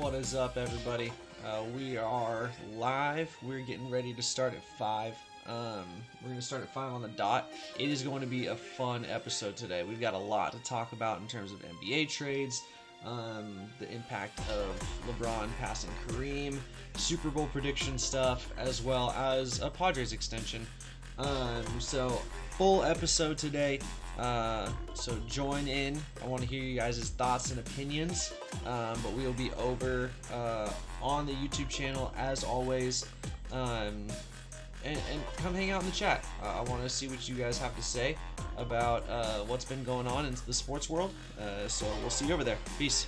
What is up, everybody? We are live. We're getting ready to start at 5. We're going to start at 5 on the dot. It is going to be a fun episode today. We've got a lot to talk about in terms of NBA trades, the impact of LeBron passing Kareem, Super Bowl prediction stuff, as well as a Padres extension. So full episode today. So join in. I want to hear you guys' thoughts and opinions. But we will be over on the YouTube channel as always. And come hang out in the chat. I want to see what you guys have to say about what's been going on in the sports world. So we'll see you over there. Peace.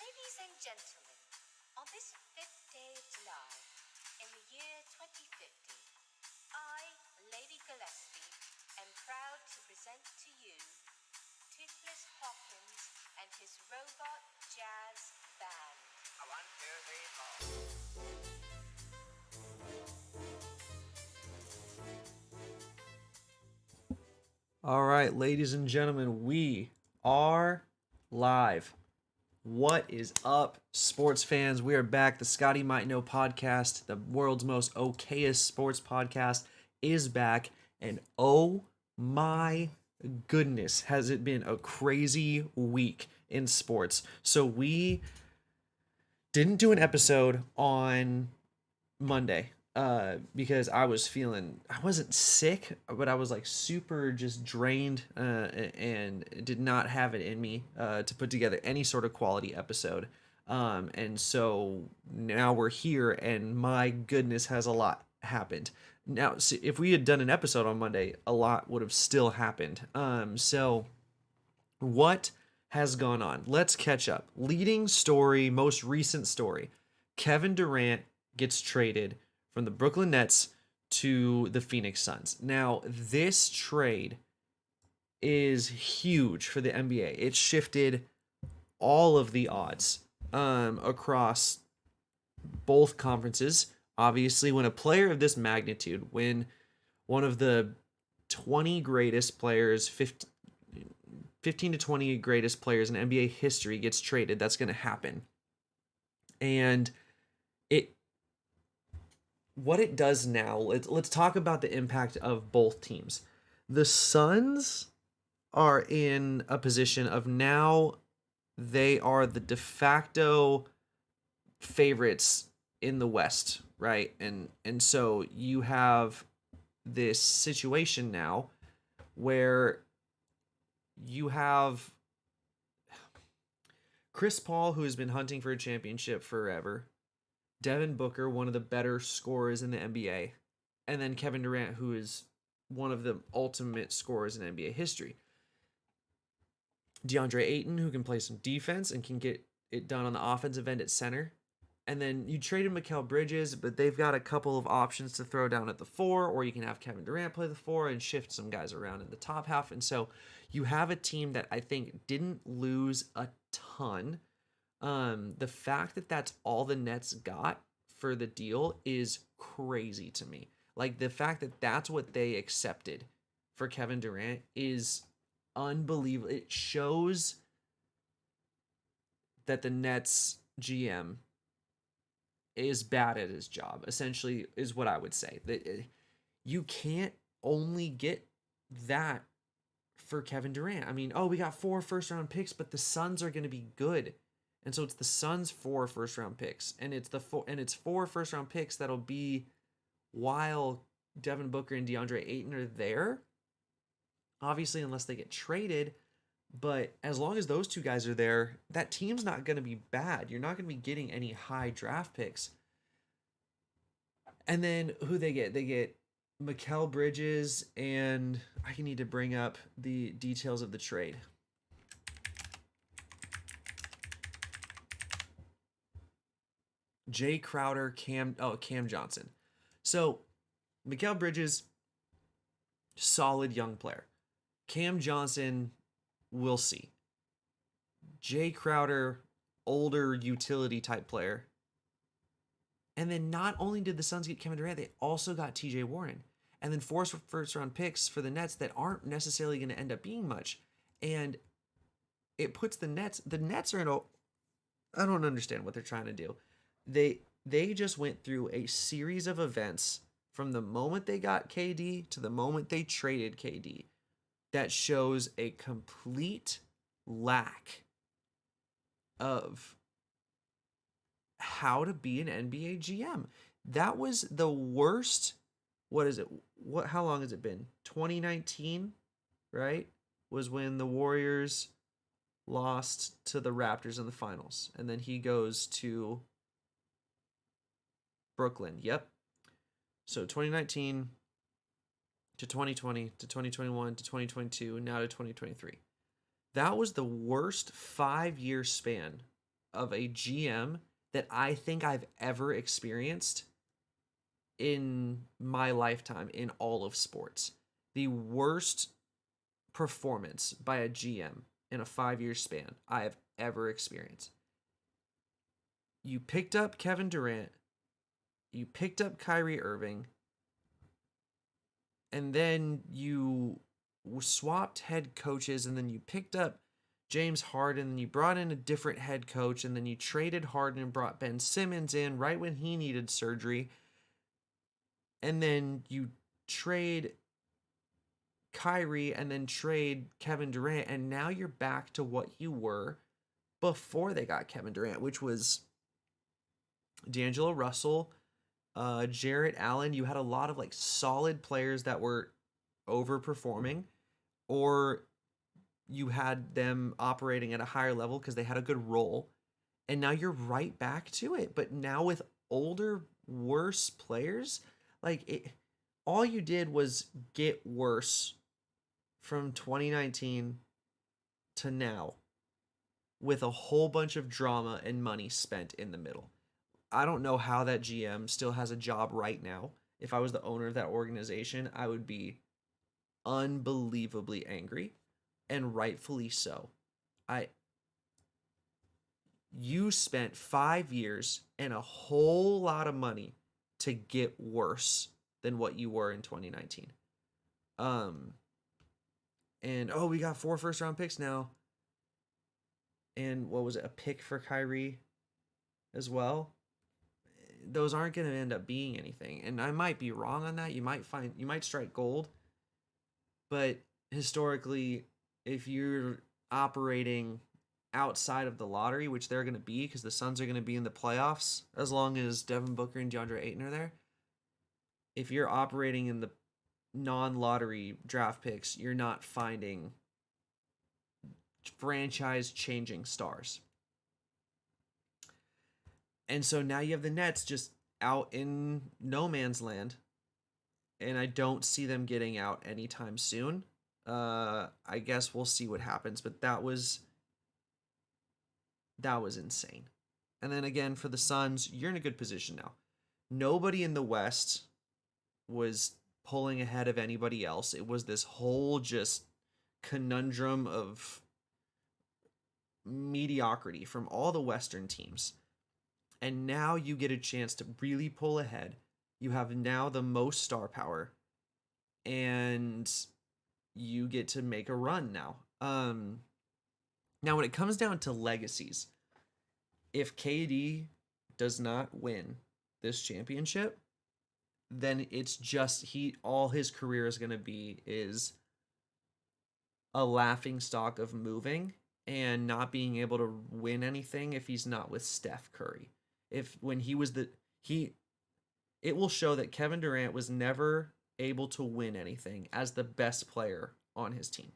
Ladies and gentlemen, on this 5th day of July, in the year 2050, I, Lady Gillespie, am proud to present to you Toothless Hawkins and his Robot Jazz Band. A 1, 2, 3, 4. All right, ladies and gentlemen, we are live. What is up, sports fans? We are back. The Scotty Might Know podcast, the world's most okayest sports podcast, is back. And oh my goodness, has it been a crazy week in sports. So we Didn't do an episode on Monday because I wasn't sick, but I was like super just drained and did not have it in me to put together any sort of quality episode. And so now we're here, and my goodness, has a lot happened. Now, see, if we had done an episode on Monday, a lot would have still happened. So what has gone on? Let's catch up. Leading story, most recent story. Kevin Durant gets traded from the Brooklyn Nets to the Phoenix Suns. Now, this trade is huge for the NBA. It shifted all of the odds across both conferences. Obviously, when a player of this magnitude, when one of the 20 greatest players, 15 to 20 greatest players in NBA history gets traded, that's going to happen. And it what it does now, let's talk about the impact of both teams. The Suns are in a position of now they are the de facto favorites in the West, right? And so you have this situation now where you have Chris Paul, who has been hunting for a championship forever, Devin Booker, one of the better scorers in the NBA, and then Kevin Durant, who is one of the ultimate scorers in NBA history. DeAndre Ayton, who can play some defense and can get it done on the offensive end at center. And then you traded Mikal Bridges, but they've got a couple of options to throw down at the 4, or you can have Kevin Durant play the 4 and shift some guys around in the top half. And so you have a team that I think didn't lose a ton. The fact that that's all the Nets got for the deal is crazy to me. Like, the fact that that's what they accepted for Kevin Durant is unbelievable. It shows that the Nets GM is bad at his job, essentially, is what I would say. That you can't only get that for Kevin Durant. I mean, oh, we got 4 first round picks, but the Suns are going to be good. And so it's the Suns 4 first round picks, and it's 4 first round picks that'll be while Devin Booker and DeAndre Ayton are there. Obviously, unless they get traded, but as long as those two guys are there, that team's not going to be bad. You're not going to be getting any high draft picks. And then who they get? They get Mikal Bridges, and I need to bring up the details of the trade. Jay Crowder, Cam Johnson. So Mikal Bridges, solid young player. Cam Johnson, we'll see. Jay Crowder, older utility type player. And then not only did the Suns get Kevin Durant, they also got TJ Warren. And then 4 first round picks for the Nets that aren't necessarily going to end up being much. And it puts the Nets are in a, I don't understand what they're trying to do. They just went through a series of events from the moment they got KD to the moment they traded KD that shows a complete lack of how to be an NBA GM. That was the worst. What is it? How long has it been? 2019, right? Was when the Warriors lost to the Raptors in the finals. And then he goes to Brooklyn. Yep. So 2019 to 2020 to 2021 to 2022 and now to 2023. That was the worst 5-year span of a GM that I think I've ever experienced in my lifetime in all of sports. The worst performance by a GM in a 5-year span I have ever experienced. You picked up Kevin Durant, you picked up Kyrie Irving, and then you swapped head coaches, and then you picked up James Harden, and you brought in a different head coach, and then you traded Harden and brought Ben Simmons in right when he needed surgery. And then you trade Kyrie and then trade Kevin Durant, and now you're back to what you were before they got Kevin Durant, which was D'Angelo Russell, Jarrett Allen. You had a lot of like solid players that were overperforming, or you had them operating at a higher level because they had a good role. And now you're right back to it. But now with older, worse players, like it, all you did was get worse from 2019 to now with a whole bunch of drama and money spent in the middle. I don't know how that GM still has a job right now. If I was the owner of that organization, I would be unbelievably angry, and rightfully so. I You spent 5 years and a whole lot of money to get worse than what you were in 2019. Um and oh, we got 4 first round picks now. And what was it? A pick for Kyrie as well. Those aren't going to end up being anything. And I might be wrong on that. You might strike gold, but historically, if you're operating outside of the lottery, which they're going to be because the Suns are going to be in the playoffs as long as Devin Booker and DeAndre Ayton are there. If you're operating in the non-lottery draft picks, you're not finding franchise changing stars. And so now you have the Nets just out in no man's land, and I don't see them getting out anytime soon. I guess we'll see what happens, but that was insane. And then again for the Suns, you're in a good position now. Nobody in the West was pulling ahead of anybody else. It was this whole just conundrum of mediocrity from all the Western teams. And now you get a chance to really pull ahead. You have now the most star power, and you get to make a run now. Now, when it comes down to legacies, if KD does not win this championship, then it's just all his career is going to be is a laughing stock of moving and not being able to win anything if he's not with Steph Curry. If when he was it will show that Kevin Durant was never able to win anything as the best player on his team.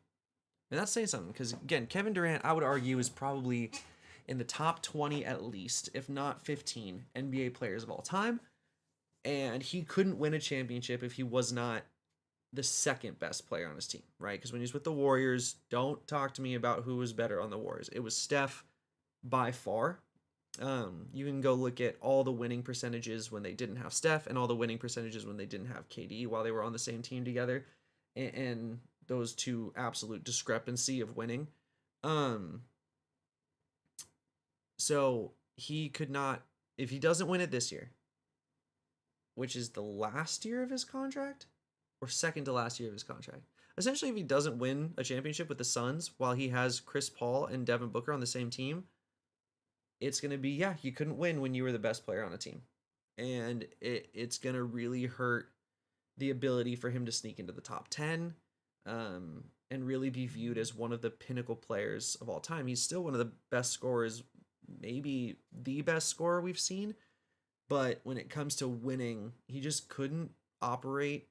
And that's saying something because, again, Kevin Durant, I would argue, is probably in the top 20 at least, if not 15 NBA players of all time. And he couldn't win a championship if he was not the second best player on his team, right? Because when he's with the Warriors, don't talk to me about who was better on the Warriors. It was Steph by far. You can go look at all the winning percentages when they didn't have Steph and all the winning percentages when they didn't have KD while they were on the same team together. And those two absolute discrepancy of winning. So he could not, if he doesn't win it this year, which is the last year of his contract or second to last year of his contract. Essentially, if he doesn't win a championship with the Suns while he has Chris Paul and Devin Booker on the same team, it's going to be, yeah, you couldn't win when you were the best player on a team. And it's going to really hurt the ability for him to sneak into the top 10 and really be viewed as one of the pinnacle players of all time. He's still one of the best scorers, maybe the best scorer we've seen. But when it comes to winning, he just couldn't operate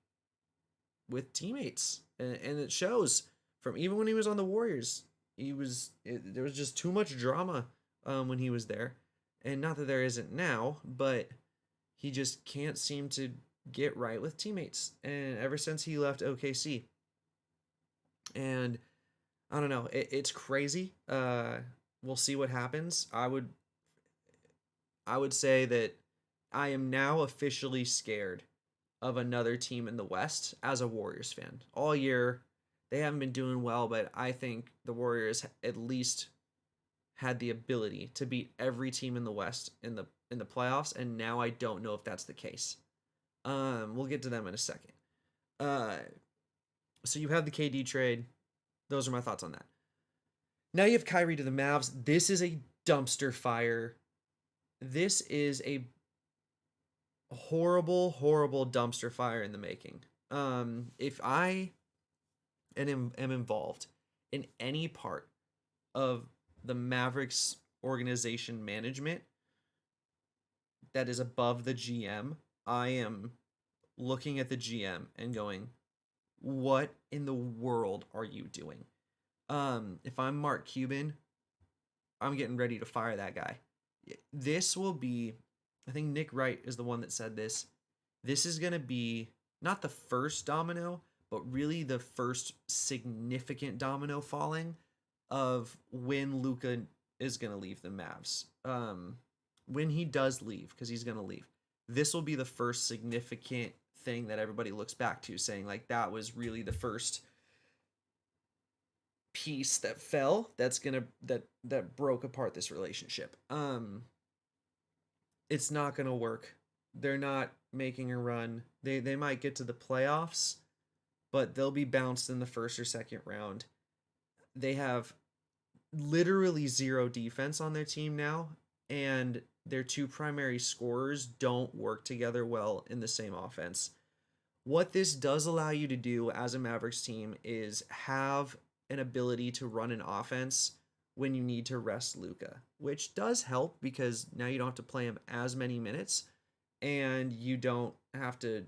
with teammates. And it shows from even when he was on the Warriors. There was just too much drama when he was there. And not that there isn't now, but he just can't seem to get right with teammates. And ever since he left OKC. And I don't know, it's crazy. We'll see what happens. I would say that I am now officially scared of another team in the West as a Warriors fan. All year, they haven't been doing well, but I think the Warriors at least had the ability to beat every team in the West in the playoffs, and now I don't know if that's the case. We'll get to them in a second. So you have the KD trade. Those are my thoughts on that. Now you have Kyrie to the Mavs. This is a dumpster fire. This is a horrible, horrible dumpster fire in the making. If I am involved in any part of the Mavericks organization management, that is above the GM, I am looking at the GM and going, what in the world are you doing? If I'm Mark Cuban, I'm getting ready to fire that guy. This will be, I think Nick Wright is the one that said this. This is going to be not the first domino, but really the first significant domino falling of when Luka is going to leave the Mavs. When he does leave, because he's going to leave, this will be the first significant thing that everybody looks back to, saying like that was really the first piece that fell that broke apart this relationship. It's not gonna work. They're not making a run. They might get to the playoffs, but they'll be bounced in the first or second round. They have literally zero defense on their team now, and their two primary scorers don't work together well in the same offense. What this does allow you to do as a Mavericks team is have an ability to run an offense when you need to rest Luka, which does help because now you don't have to play him as many minutes and you don't have to.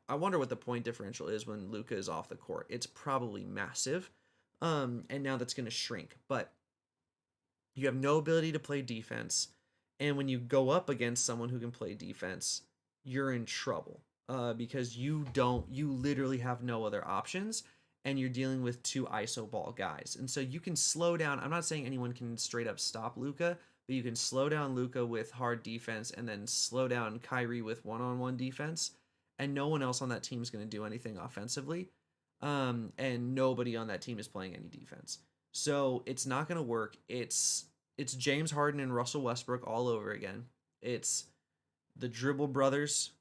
I wonder what the point differential is when Luka is off the court. It's probably massive. And now that's going to shrink. But you have no ability to play defense. And when you go up against someone who can play defense, you're in trouble because you literally have no other options and you're dealing with two ISO ball guys. And so you can slow down. I'm not saying anyone can straight up stop Luka, but you can slow down Luka with hard defense and then slow down Kyrie with one-on-one defense. And no one else on that team is going to do anything offensively. And nobody on that team is playing any defense. So it's not going to work. It's James Harden and Russell Westbrook all over again. It's the dribble brothers,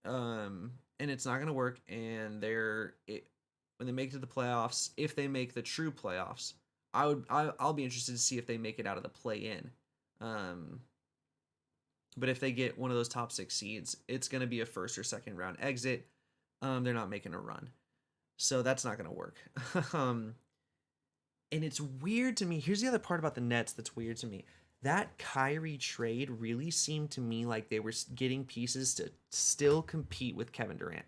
and it's not going to work. And when they make it to the playoffs, if they make the true playoffs, I'll be interested to see if they make it out of the play-in. But if they get one of those top 6 seeds, it's going to be a first or second round exit. They're not making a run. So that's not going to work. And it's weird to me. Here's the other part about the Nets that's weird to me. That Kyrie trade really seemed to me like they were getting pieces to still compete with Kevin Durant.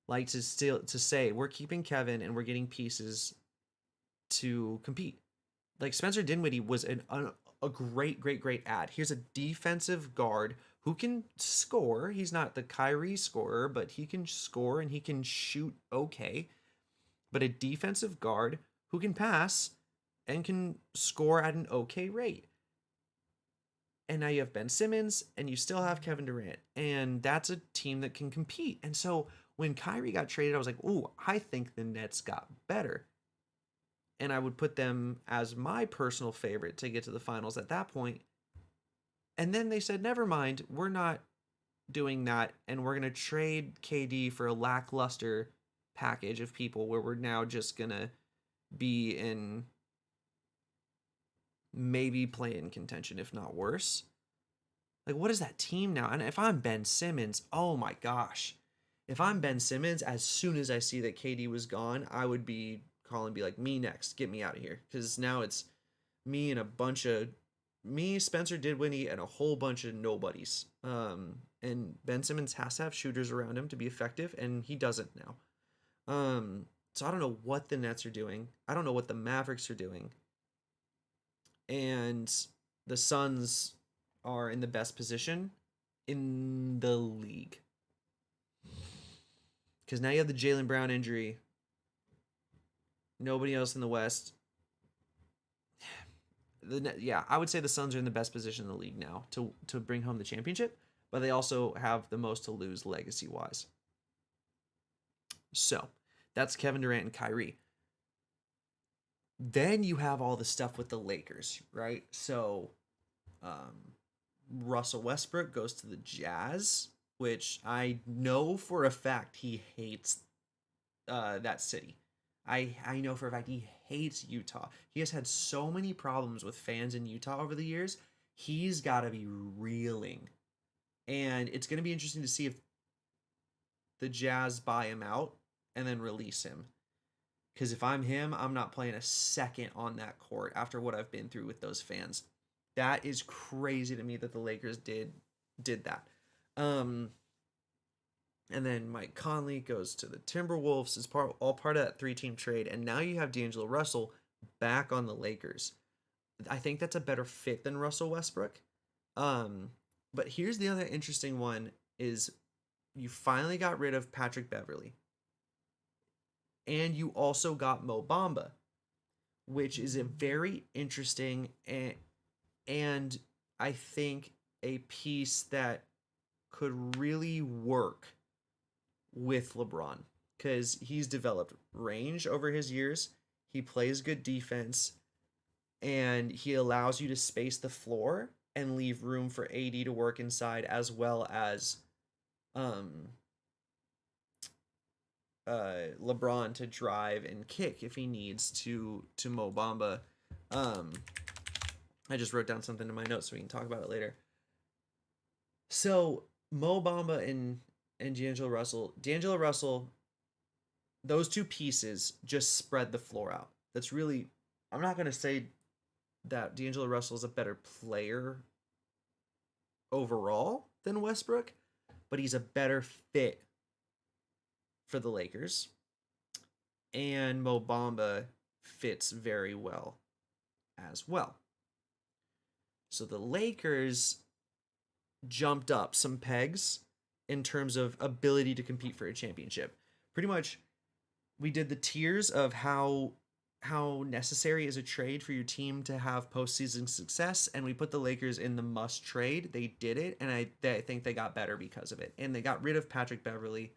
Like to say we're keeping Kevin and we're getting pieces to compete. Like Spencer Dinwiddie was a great add. Here's a defensive guard who can score. He's not the Kyrie scorer, but he can score and he can shoot okay. But a defensive guard who can pass and can score at an okay rate. And now you have Ben Simmons and you still have Kevin Durant. And that's a team that can compete. And so when Kyrie got traded, I was like, ooh, I think the Nets got better. And I would put them as my personal favorite to get to the finals at that point. And then they said, never mind, we're not doing that. And we're going to trade KD for a lackluster package of people where we're now just going to be in maybe play-in contention, if not worse. Like, what is that team now? And if I'm Ben Simmons, oh my gosh. If I'm Ben Simmons, as soon as I see that KD was gone, I would be calling and be like, me next, get me out of here. Because now it's me and Spencer Dinwiddie, and a whole bunch of nobodies. And Ben Simmons has to have shooters around him to be effective, and he doesn't now. So I don't know what the Nets are doing. I don't know what the Mavericks are doing. And the Suns are in the best position in the league. Because now you have the Jaylen Brown injury. Nobody else in the West. I would say the Suns are in the best position in the league now to bring home the championship, but they also have the most to lose legacy-wise. So that's Kevin Durant and Kyrie. Then you have all the stuff with the Lakers, right? So Russell Westbrook goes to the Jazz, which I know for a fact he hates that city. I know for a fact he hates Utah. He has had so many problems with fans in Utah over the years. He's got to be reeling. And it's going to be interesting to see if the Jazz buy him out and then release him. Because if I'm him, I'm not playing a second on that court after what I've been through with those fans. That is crazy to me that the Lakers did that. Um, and then Mike Conley goes to the Timberwolves. Is all part of that 3-team trade, and now you have D'Angelo Russell back on the Lakers. I think that's a better fit than Russell Westbrook. Um, but here's the other interesting one: is you finally got rid of Patrick Beverly, and you also got Mo Bamba, which is a very interesting and I think a piece that could really work with LeBron because he's developed range over his years. He plays good defense and he allows you to space the floor and leave room for AD to work inside as well as um LeBron to drive and kick if he needs to Mo Bamba. Um I just wrote down something in my notes so we can talk about it later. So Mo Bamba and D'Angelo Russell, those two pieces just spread the floor out. That's really, I'm not gonna say that D'Angelo Russell is a better player overall than Westbrook, but he's a better fit for the Lakers. And Mo Bamba fits very well as well. So the Lakers jumped up some pegs in terms of ability to compete for a championship. Pretty much we did the tiers of how necessary is a trade for your team to have postseason success, and we put the Lakers in the must trade. They did it, and I think they got better because of it. And they got rid of Patrick Beverly,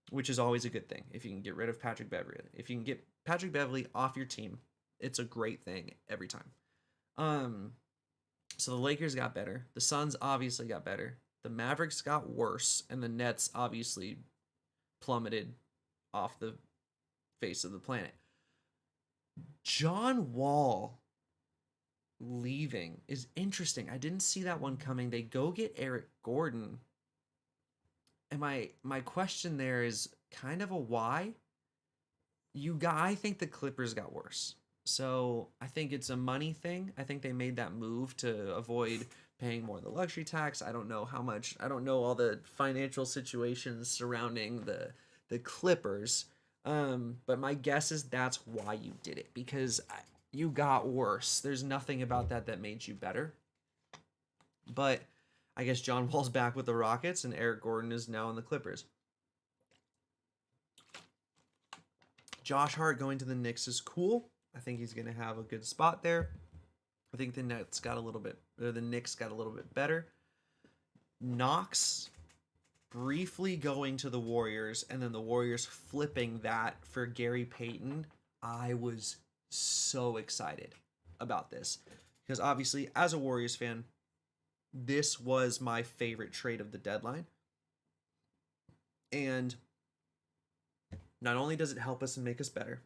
which is always a good thing. If you can get rid of Patrick Beverly, if you can get Patrick Beverly off your team, it's a great thing every time. Um, so the Lakers got better. The Suns obviously got better. The Mavericks got worse, and the Nets obviously plummeted off the face of the planet. John Wall leaving is interesting. I didn't see that one coming. They go get Eric Gordon. And my question there is kind of a why. I think the Clippers got worse. So I think it's a money thing. I think they made that move to avoid paying more of the luxury tax. I don't know how much. I don't know all the financial situations surrounding the Clippers. But my guess is that's why you did it because you got worse. There's nothing about that made you better. But I guess John Wall's back with the Rockets and Eric Gordon is now in the Clippers. Josh Hart going to the Knicks is cool. I think he's going to have a good spot there. I think the Knicks got a little bit better. Knox briefly going to the Warriors and then the Warriors flipping that for Gary Payton. I was so excited about this because obviously as a Warriors fan, this was my favorite trade of the deadline. And not only does it help us and make us better,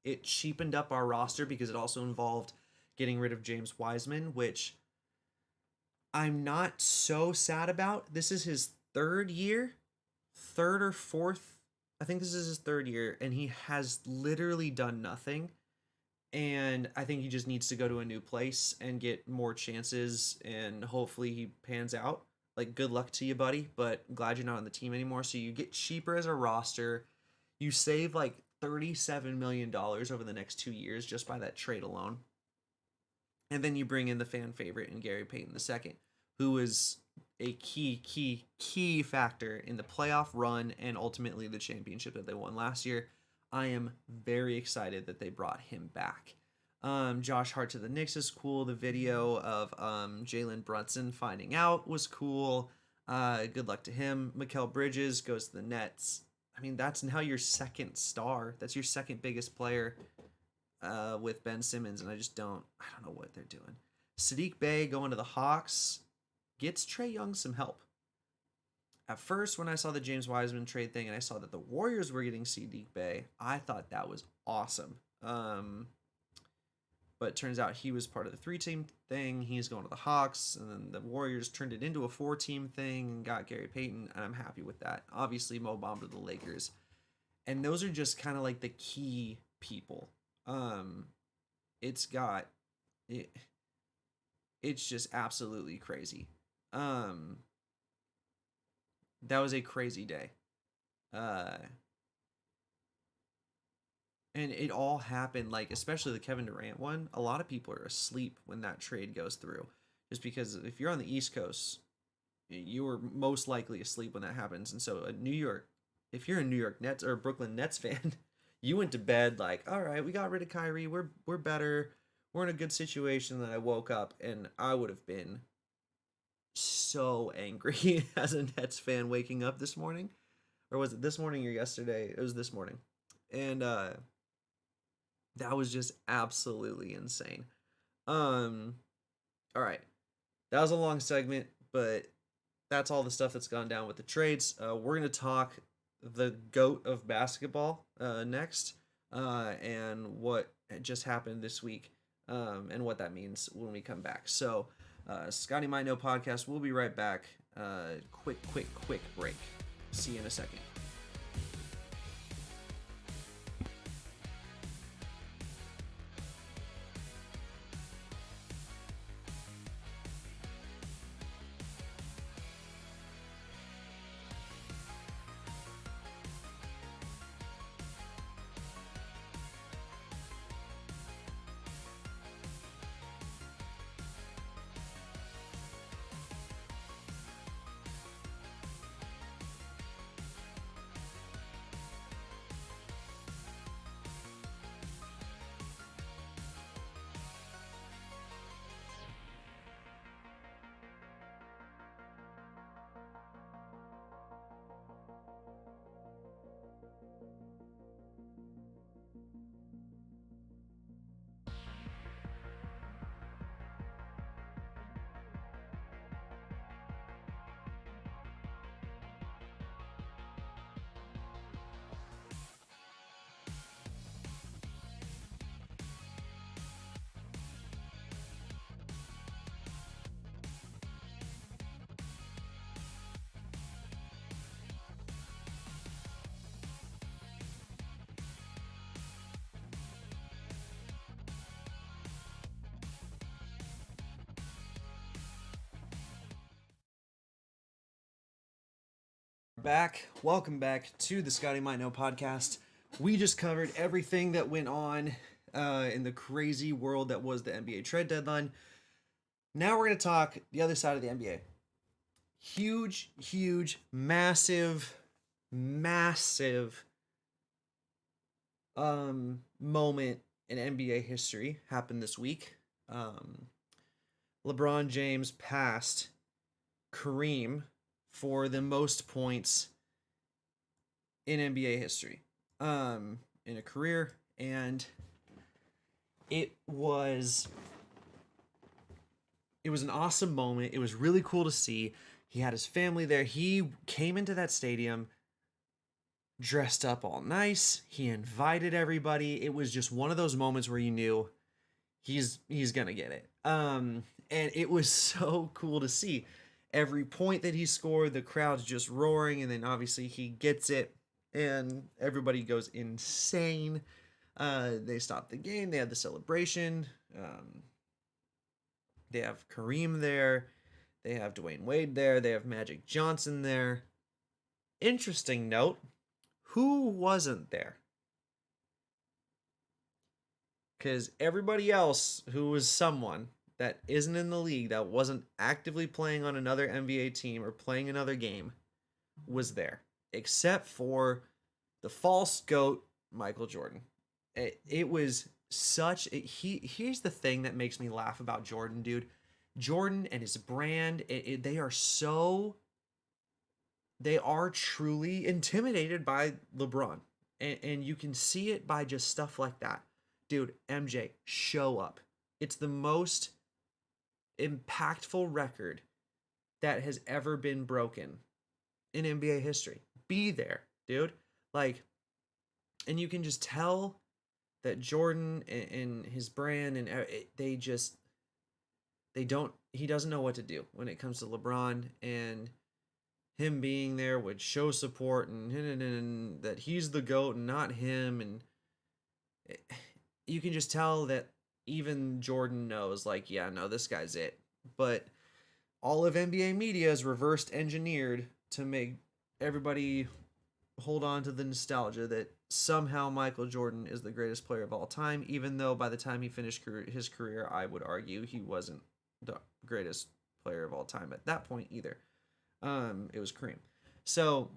it cheapened up our roster because it also involved getting rid of James Wiseman, which I'm not so sad about. This is his third or fourth. I think this is his third year, and he has literally done nothing. And I think he just needs to go to a new place and get more chances, and hopefully he pans out. Like, good luck to you, buddy, but I'm glad you're not on the team anymore. So you get cheaper as a roster. You save like $37 million over the next 2 years just by that trade alone. And then you bring in the fan favorite in Gary Payton II, who is a key factor in the playoff run and ultimately the championship that they won last year. I am very excited that they brought him back. Josh Hart to the Knicks is cool. The video of Jalen Brunson finding out was cool. Good luck to him. Mikal Bridges goes to the Nets. I mean, that's now your second star. That's your second biggest player with Ben Simmons, and I don't know what they're doing. Sadiq Bey going to the Hawks gets Trae Young some help. At first, when I saw the James Wiseman trade thing and I saw that the Warriors were getting Sadiq Bey, I thought that was awesome. But it turns out he was part of the 3-team thing. He's going to the Hawks, and then the Warriors turned it into a 4-team thing and got Gary Payton, and I'm happy with that. Obviously, Mo Bamba to the Lakers. And those are just kind of like the key people. It's just absolutely crazy. Um, that was a crazy day. Uh, and it all happened like, especially the Kevin Durant one. A lot of people are asleep when that trade goes through, just because if you're on the East Coast, you were most likely asleep when that happens. And so, New York, if you're a New York Nets or Brooklyn Nets fan, you went to bed like, all right, we got rid of Kyrie. We're better. We're in a good situation. Then I woke up and I would have been so angry as a Nets fan waking up this morning. Or was it this morning or yesterday? It was this morning. And that was just absolutely insane. Um all right. That was a long segment, but that's all the stuff that's gone down with the trades. We're going to talk the GOAT of basketball next, and what just happened this week, and what that means when we come back. So, Scotty Might Know podcast, we'll be right back. Quick break. See you in a second. Welcome back to the Scotty Might Know podcast. We just covered everything that went on in the crazy world that was the NBA trade deadline. Now we're going to talk the other side of the NBA. Huge, massive moment in NBA history happened this week. LeBron James passed Kareem for the most points in NBA history, in a career, and it was an awesome moment. It was really cool to see. He had his family there. He came into that stadium dressed up all nice. He invited everybody. It was just one of those moments where you knew he's gonna get it. And it was so cool to see. Every point that he scored, the crowd's just roaring, and then obviously he gets it, and everybody goes insane. They stop the game. They have the celebration. They have Kareem there. They have Dwayne Wade there. They have Magic Johnson there. Interesting note, who wasn't there? Because everybody else who was someone that isn't in the league, that wasn't actively playing on another NBA team or playing another game, was there. Except for the false GOAT, Michael Jordan. It was such... here's the thing that makes me laugh about Jordan, dude. Jordan and his brand, they are so... They are truly intimidated by LeBron. And you can see it by just stuff like that. Dude, MJ, show up. It's the most impactful record that has ever been broken in NBA history. Be there, dude. Like, and you can just tell that Jordan and his brand, and he doesn't know what to do when it comes to LeBron, and him being there would show support, and that he's the GOAT and not him. And you can just tell that even Jordan knows, like, yeah, no, this guy's it. but all of NBA media is reversed engineered to make everybody hold on to the nostalgia that somehow Michael Jordan is the greatest player of all time, even though by the time he finished his career, I would argue he wasn't the greatest player of all time at that point either. It was Kareem. So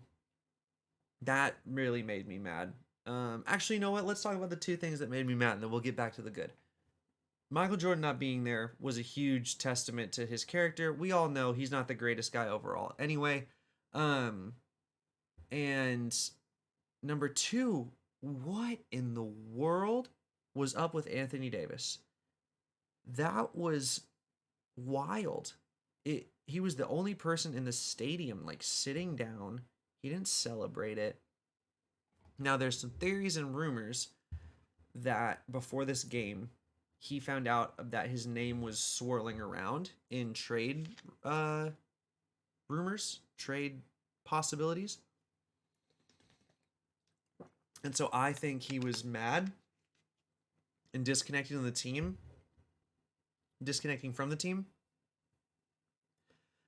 that really made me mad. Actually, you know what? Let's talk about the two things that made me mad, and then we'll get back to the good. Michael Jordan not being there was a huge testament to his character. We all know he's not the greatest guy overall. Anyway, and number two, what in the world was up with Anthony Davis? That was wild. He was the only person in the stadium like sitting down. He didn't celebrate it. Now there's some theories and rumors that before this game he found out that his name was swirling around in trade rumors, trade possibilities. And so I think he was mad and disconnecting from the team.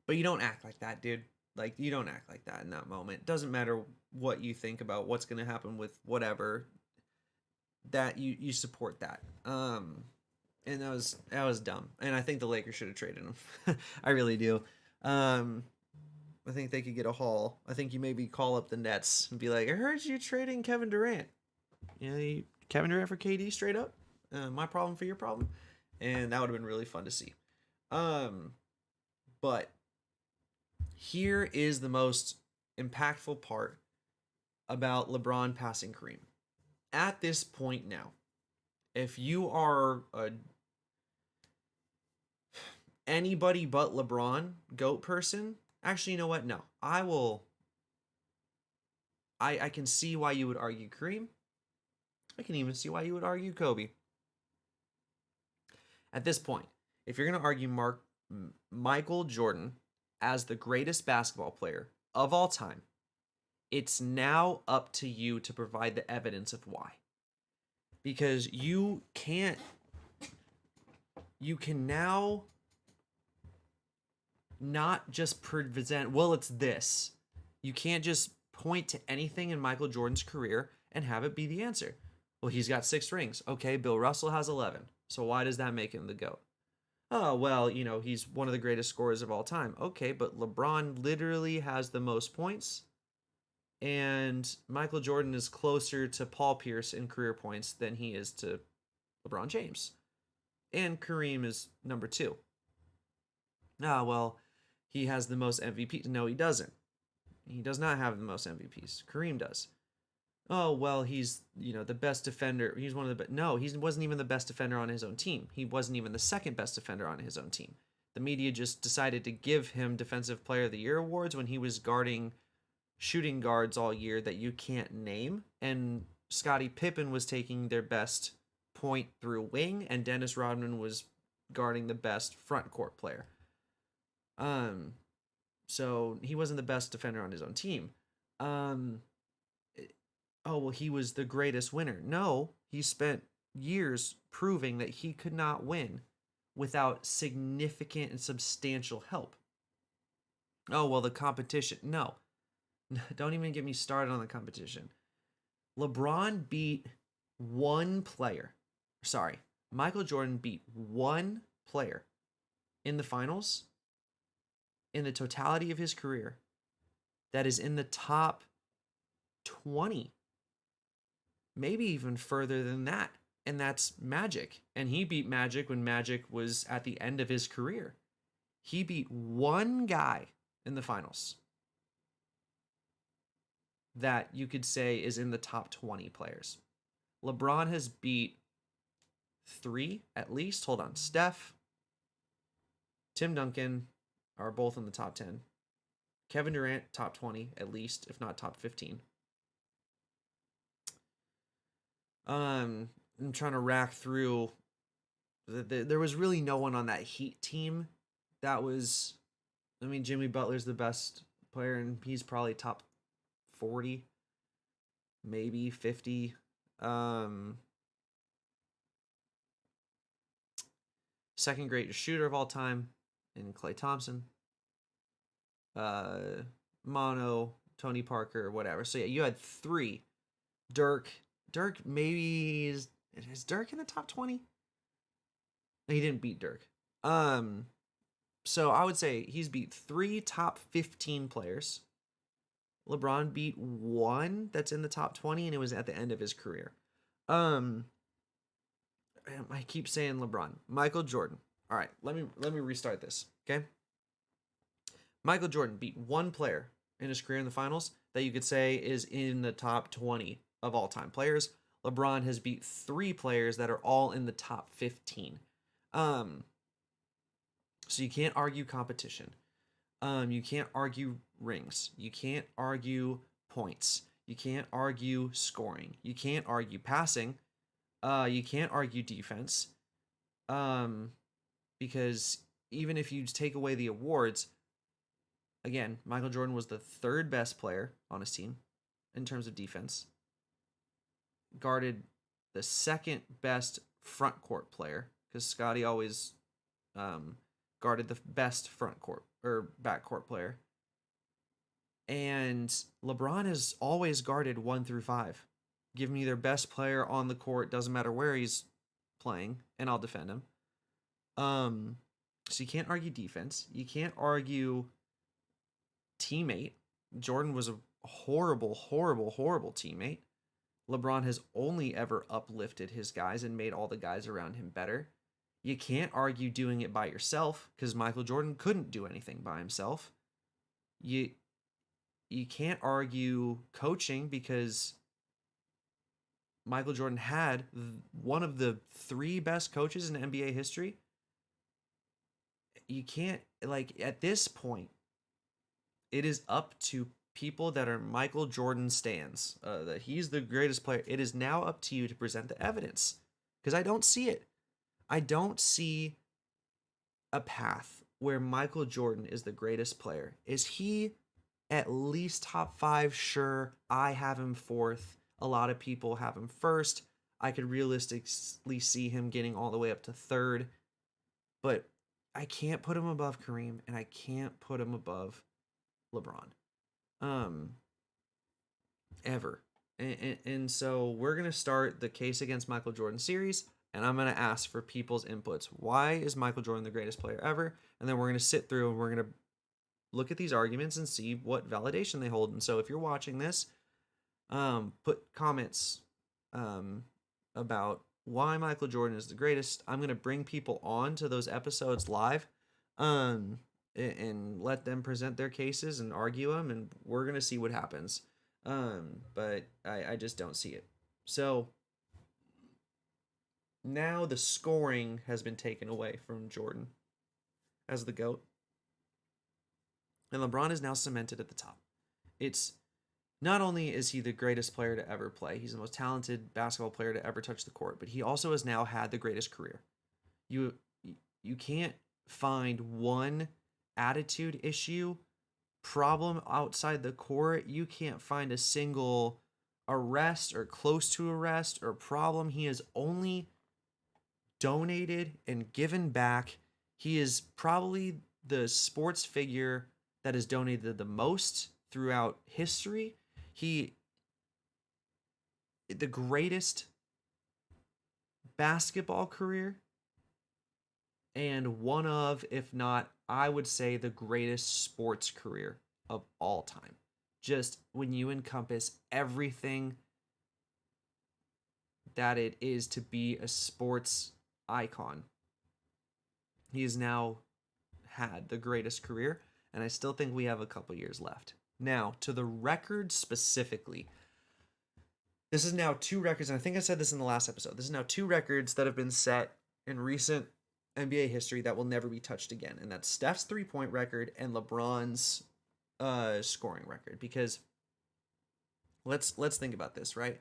But you don't act like that, dude. Like, you don't act like that in that moment. Doesn't matter what you think about what's going to happen with whatever, that you support that. And that was dumb. And I think the Lakers should have traded him. I really do. I think they could get a haul. I think you maybe call up the Nets and be like, I heard you trading Kevin Durant. Kevin Durant for KD straight up. My problem for your problem. And that would have been really fun to see. But here is the most impactful part about LeBron passing Kareem. At this point now, if you are anybody but LeBron GOAT person, actually, you know what? No, I will. I can see why you would argue Kareem. I can even see why you would argue Kobe. At this point, if you're going to argue Michael Jordan as the greatest basketball player of all time, it's now up to you to provide the evidence of why. Because you can now not just present, well, it's this. You can't just point to anything in Michael Jordan's career and have it be the answer. Well, he's got 6 rings. Okay, Bill Russell has 11. So why does that make him the GOAT? Oh, well, he's one of the greatest scorers of all time. Okay, but LeBron literally has the most points. And Michael Jordan is closer to Paul Pierce in career points than he is to LeBron James. And Kareem is number 2. Ah, well, he has the most MVPs. No, he doesn't. He does not have the most MVPs. Kareem does. Oh, well, he's, the best defender. He's one of the no, he wasn't even the best defender on his own team. He wasn't even the second best defender on his own team. The media just decided to give him Defensive Player of the Year awards when he was guarding shooting guards all year that you can't name, and Scottie Pippen was taking their best point through wing, and Dennis Rodman was guarding the best front court player. So he wasn't the best defender on his own team. Oh, well, he was the greatest winner. No, he spent years proving that he could not win without significant and substantial help. Oh, well, the competition. No, don't even get me started on the competition. LeBron beat one player. Sorry, Michael Jordan beat one player in the finals in the totality of his career that is in the top 20. Maybe even further than that. And that's Magic. And he beat Magic when Magic was at the end of his career. He beat one guy in the finals that you could say is in the top 20 players. LeBron has beat 3 at least. Hold on. Steph, Tim Duncan are both in the top 10. Kevin Durant, top 20 at least, if not top 15. I'm trying to rack through. There was really no one on that Heat team that was. I mean, Jimmy Butler's the best player, and he's probably top 40, maybe 50. Second greatest shooter of all time. and Klay Thompson. Mono, Tony Parker, whatever. So yeah, you had 3. Dirk maybe is Dirk in the top 20? He didn't beat Dirk. So I would say he's beat 3 top 15 players. LeBron beat 1 that's in the top 20, and it was at the end of his career. I keep saying LeBron. Michael Jordan. All right, let me restart this. Okay. Michael Jordan beat 1 player in his career in the finals that you could say is in the top 20 of all time players. LeBron has beat 3 players that are all in the top 15. So you can't argue competition. You can't argue rings. You can't argue points. You can't argue scoring. You can't argue passing. You can't argue defense. Because even if you take away the awards, again, Michael Jordan was the 3rd best player on his team in terms of defense. Guarded the 2nd best front court player because Scottie always guarded the best front court or back court player. And LeBron has always guarded 1 through 5. Give me their best player on the court, doesn't matter where he's playing, and I'll defend him. So you can't argue defense. You can't argue teammate. Jordan was a horrible, horrible, horrible teammate. LeBron has only ever uplifted his guys and made all the guys around him better. You can't argue doing it by yourself because Michael Jordan couldn't do anything by himself. You can't argue coaching because Michael Jordan had one of the 3 best coaches in NBA history. You can't, like, at this point, it is up to people that are Michael Jordan stans, that he's the greatest player. It is now up to you to present the evidence because I don't see it. I don't see a path where Michael Jordan is the greatest player. Is he at least top 5? Sure. I have him 4th. A lot of people have him 1st. I could realistically see him getting all the way up to 3rd. But I can't put him above Kareem, and I can't put him above LeBron. Ever. And so we're going to start the Case Against Michael Jordan series, and I'm going to ask for people's inputs. Why is Michael Jordan the greatest player ever? And then we're going to sit through and we're going to look at these arguments and see what validation they hold. And so if you're watching this, put comments about why Michael Jordan is the greatest. I'm going to bring people on to those episodes live and let them present their cases and argue them, and we're going to see what happens. But I just don't see it. So now the scoring has been taken away from Jordan as the GOAT. And LeBron is now cemented at the top. It's not only is he the greatest player to ever play, he's the most talented basketball player to ever touch the court, but he also has now had the greatest career. You can't find one attitude issue, problem outside the court. You can't find a single arrest or close to arrest or problem. He has only donated and given back. He is probably the sports figure that has donated the most throughout history. The greatest basketball career, and one of, if not, I would say the greatest sports career of all time. Just when you encompass everything that it is to be a sports icon, he has now had the greatest career, and I still think we have a couple years left. Now, to the record specifically, this is now 2 records, and I think I said this in the last episode. This is now 2 records that have been set in recent NBA history that will never be touched again, and that's Steph's 3-point record and LeBron's scoring record. Because let's think about this, right?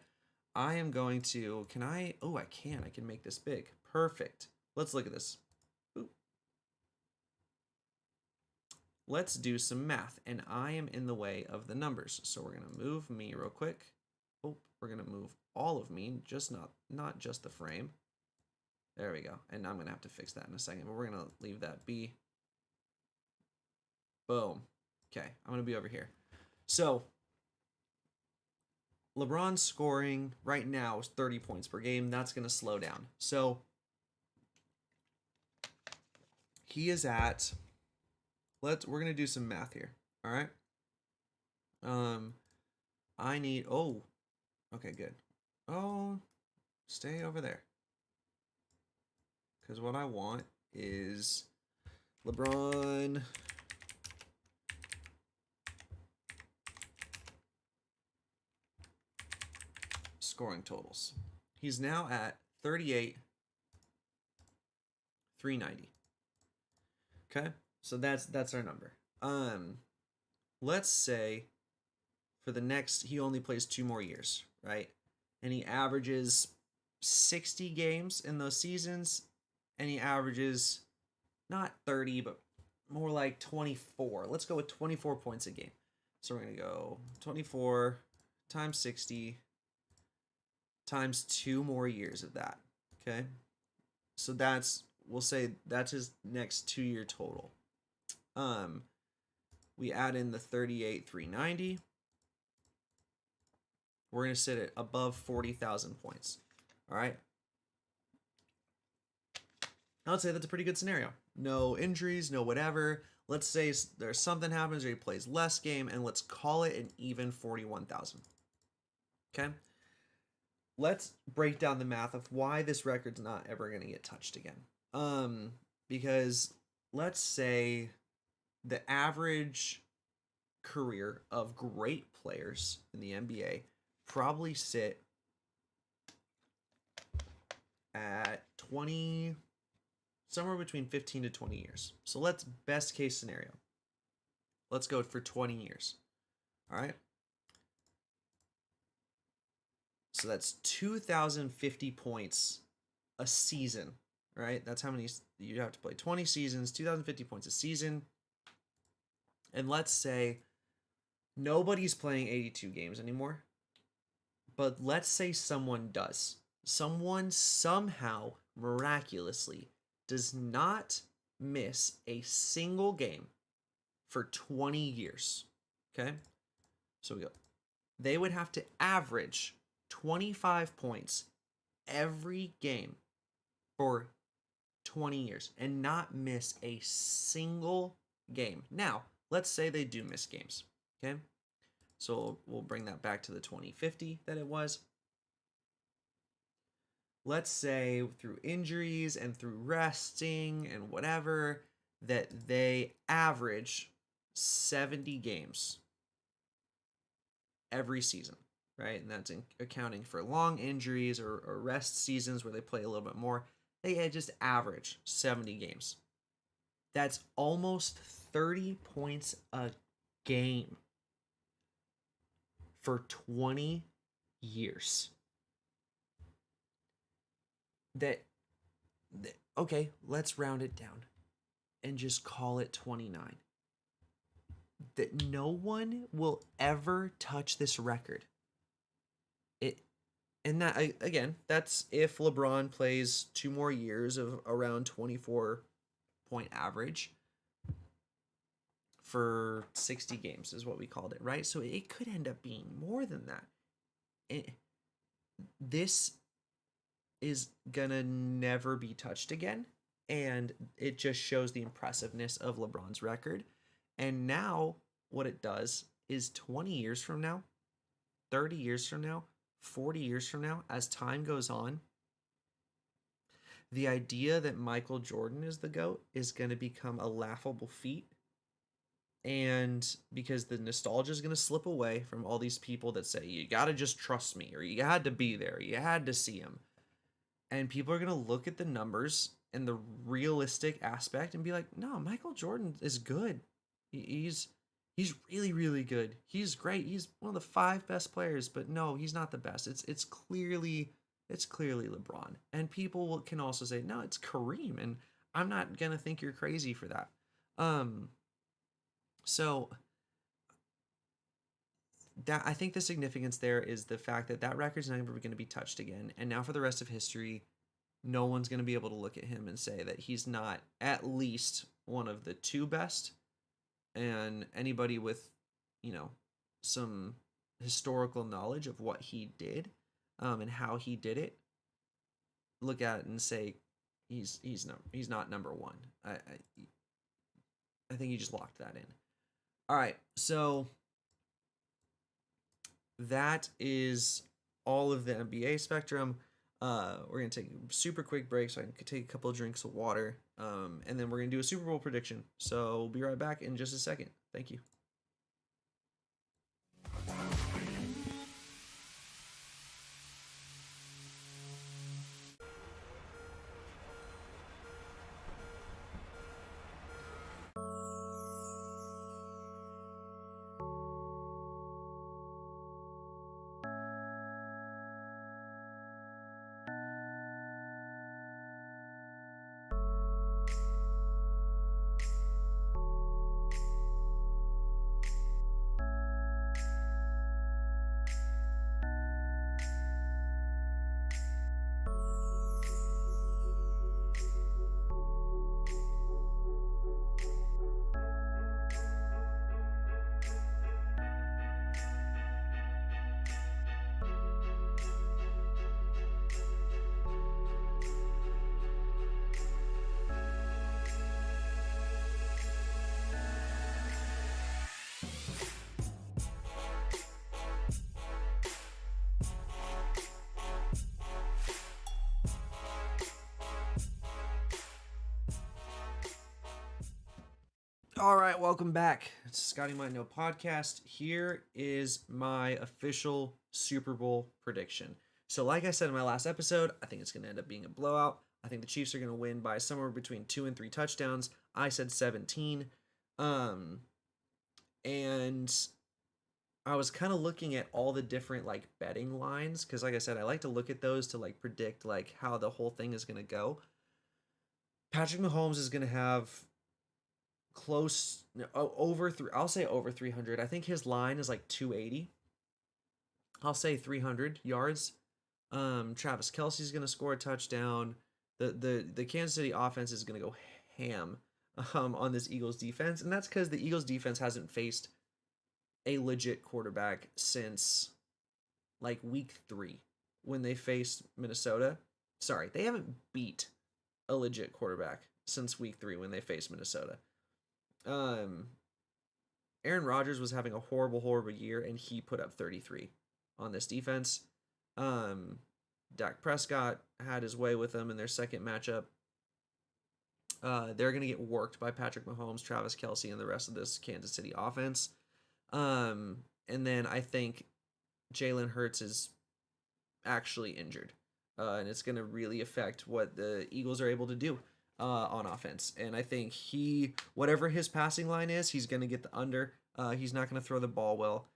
I am going to, can I? Oh, I can make this big. Perfect. Let's look at this. Ooh. Let's do some math, and I am in the way of the numbers, so we're gonna move me real quick. Oh, we're gonna move all of me, just not just the frame. There we go. And I'm gonna have to fix that in a second, but we're gonna leave that be. Boom. Okay, I'm going to be over here. So, LeBron's scoring right now is 30 points per game. That's going to slow down. So, he is at we're going to do some math here. All right? I need okay, good. Oh, stay over there. Cuz what I want is LeBron scoring totals. He's now at 38 390. Okay? So that's our number. Let's say for the next he only plays 2 more years, right? And he averages 60 games in those seasons and he averages not 30 but more like 24. Let's go with 24 points a game. So we're going to go 24 times 60 times 2 more years of that. Okay? So we'll say that's his next 2-year total. We add in the 38 390. We're going to sit at above 40,000 points. All right? I would say that's a pretty good scenario. No injuries, no whatever. Let's say there's something happens or he plays less game, and let's call it an even 41,000. Okay? Let's break down the math of why this record's not ever going to get touched again. Because let's say the average career of great players in the NBA probably sit at 20, somewhere between 15 to 20 years. So let's best case scenario. Let's go for 20 years. All right. So that's 2,050 points a season, right? That's how many you have to play. 20 seasons, 2,050 points a season. And let's say nobody's playing 82 games anymore. But let's say someone does. Someone somehow, miraculously, does not miss a single game for 20 years. Okay? So we go. They would have to average 25 points every game for 20 years and not miss a single game. Now, let's say they do miss games. Okay? So we'll bring that back to the 2050 that it was. Let's say through injuries and through resting and whatever, that they average 70 games every season, right? And that's accounting for long injuries or rest seasons where they play a little bit more. They just average 70 games. That's almost 30 points a game for 20 years. Okay, let's round it down and just call it 29. That no one will ever touch this record. And that, again, that's if LeBron plays 2 more years of around 24 point average for 60 games is what we called it, right? So it could end up being more than that. This is gonna never be touched again, and it just shows the impressiveness of LeBron's record. And now what it does is 20 years from now, 30 years from now, 40 years from now, as time goes on, the idea that Michael Jordan is the GOAT is going to become a laughable feat. And because the nostalgia is going to slip away from all these people that say, you got to just trust me, or you had to be there, you had to see him. And people are going to look at the numbers and the realistic aspect and be like, no, Michael Jordan is good. He's really, really good. He's great. He's one of the 5 best players, but no, he's not the best. It's clearly LeBron. And people can also say, no, it's Kareem. And I'm not going to think you're crazy for that. So that, I think the significance there is the fact that that record's never going to be touched again. And now for the rest of history, no one's going to be able to look at him and say that he's not at least one of the 2 best, and anybody with, you know, some historical knowledge of what he did, and how he did it, look at it and say he's not number one. I think you just locked that in. All right, so that is all of the NBA spectrum. We're gonna take a super quick break so I can take a couple of drinks of water, and then we're gonna do a Super Bowl prediction. So we'll be right back in just a second. Thank you. All right, welcome back. It's Scotty Might Know podcast. Here is my official Super Bowl prediction. So, like I said in my last episode, I think it's going to end up being a blowout. I think the Chiefs are going to win by somewhere between 2 and 3 touchdowns. I said 17. And I was kind of looking at all the different like betting lines because, like I said, I like to look at those to like predict like how the whole thing is going to go. Patrick Mahomes is going to have close over three. I'll say over 300. I think his line is like 280. I'll say 300 yards. Travis Kelce's going to score a touchdown. The Kansas City offense is going to go ham on this Eagles defense, and that's because the Eagles defense hasn't faced a legit quarterback since like week 3 when they faced Minnesota. Sorry, they haven't beat a legit quarterback since week 3 when they faced Minnesota. Aaron Rodgers was having a horrible year, and he put up 33 on this defense. Dak Prescott had his way with them in their second matchup. They're going to get worked by Patrick Mahomes, Travis Kelce, and the rest of this Kansas City offense. And then I think Jalen Hurts is actually injured. And it's going to really affect what the Eagles are able to do on offense. And I think whatever his passing line is, he's going to get the under. He's not going to throw the ball well.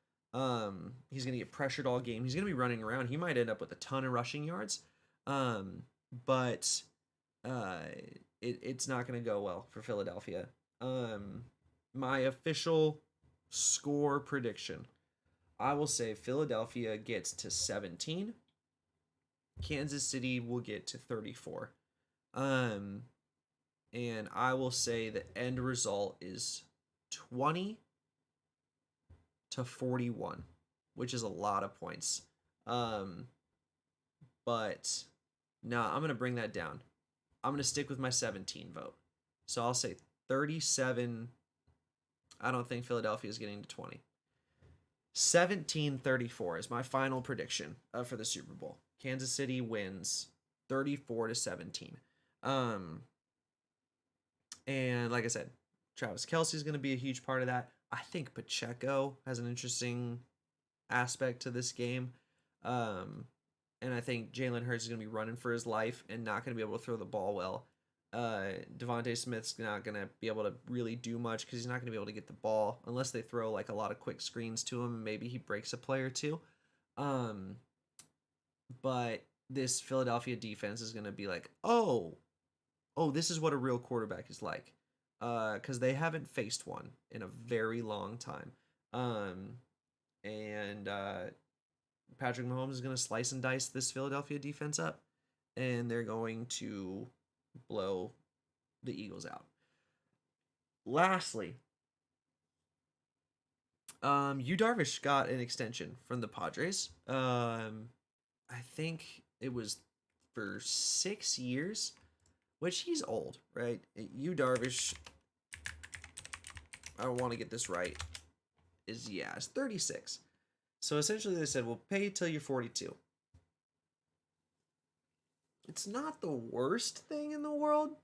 He's going to get pressured all game. He's going to be running around. He might end up with a ton of rushing yards. But it's not going to go well for Philadelphia. My official score prediction, I will say Philadelphia gets to 17. Kansas City will get to 34. And I will say the end result is 20 to 41, which is a lot of points. But no, I'm going to bring that down. I'm going to stick with my 17 vote. So I'll say 37. I don't think Philadelphia is getting to 20. 17-34 is my final prediction for the Super Bowl. Kansas City wins 34-17. And like I said, Travis Kelce is going to be a huge part of that. I think Pacheco has an interesting aspect to this game. And I think Jalen Hurts is going to be running for his life and not going to be able to throw the ball well. Devontae Smith's not going to be able to really do much because he's not going to be able to get the ball unless they throw like a lot of quick screens to him and maybe he breaks a play or two. But this Philadelphia defense is going to be like, oh, this is what a real quarterback is like. Because they haven't faced one in a very long time. And Patrick Mahomes is going to slice and dice this Philadelphia defense up, and they're going to blow the Eagles out. Lastly, Yu Darvish got an extension from the Padres. I think it was for 6 years, which he's old, right? Yu Darvish, I want to get this right, is 36. So essentially they said, we'll pay till you're 42. It's not the worst thing in the world,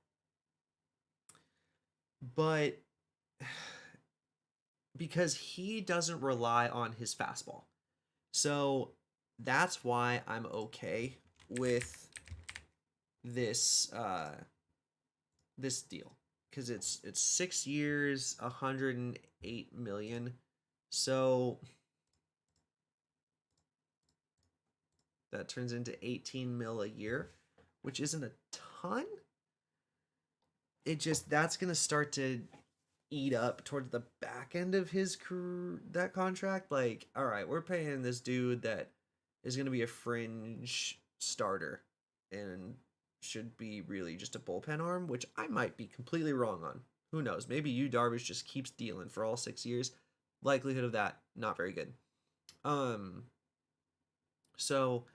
but because he doesn't rely on his fastball. So that's why I'm okay with this deal, because it's 6 years, 108 million. So that turns into 18 mil a year, which isn't a ton. That's gonna start to eat up towards the back end of his career, that contract. Like, all right, we're paying this dude that is gonna be a fringe starter and should be really just a bullpen arm, which I might be completely wrong on. Who knows? Maybe Yu Darvish just keeps dealing for all 6 years. Likelihood of that, not very good. So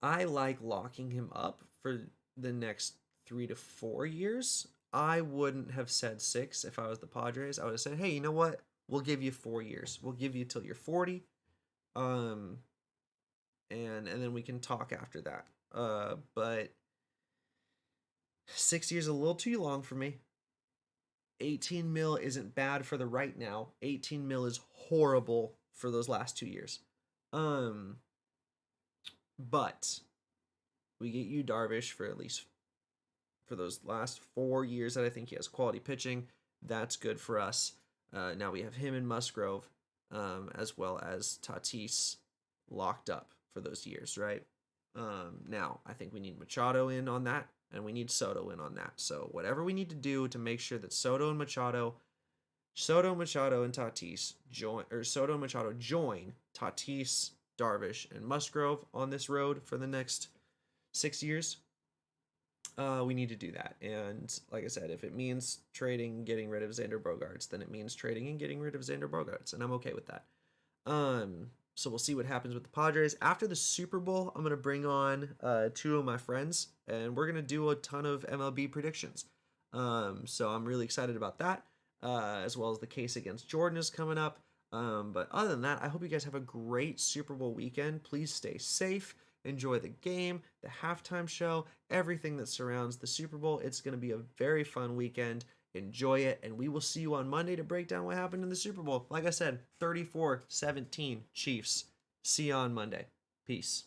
I like locking him up for the next 3 to 4 years. I wouldn't have said 6 if I was the Padres. I would have said, hey, you know what? We'll give you 4 years. We'll give you till you're 40. And then we can talk after that. But 6 years is a little too long for me. 18 mil isn't bad for the right now. 18 mil is horrible for those last 2 years. But we get Yu Darvish for at least for those last 4 years that I think he has quality pitching. That's good for us. Now we have him and Musgrove, as well as Tatis locked up for those years, right? Now I think we need Machado in on that, and we need Soto in on that. So whatever we need to do to make sure that Soto and Machado and Tatis join, or Soto and Machado join Tatis, Darvish, and Musgrove on this road for the next 6 years. We need to do that. And like I said, if it means trading, getting rid of Xander Bogaerts, then it means trading and getting rid of Xander Bogaerts, and I'm okay with that. So we'll see what happens with the Padres. After the Super Bowl, I'm going to bring on 2 of my friends, and we're going to do a ton of MLB predictions. So I'm really excited about that, as well as the case against Jordan is coming up. But other than that, I hope you guys have a great Super Bowl weekend. Please stay safe. Enjoy the game, the halftime show, everything that surrounds the Super Bowl. It's going to be a very fun weekend. Enjoy it, and we will see you on Monday to break down what happened in the Super Bowl. Like I said, 34-17 Chiefs. See you on Monday. Peace.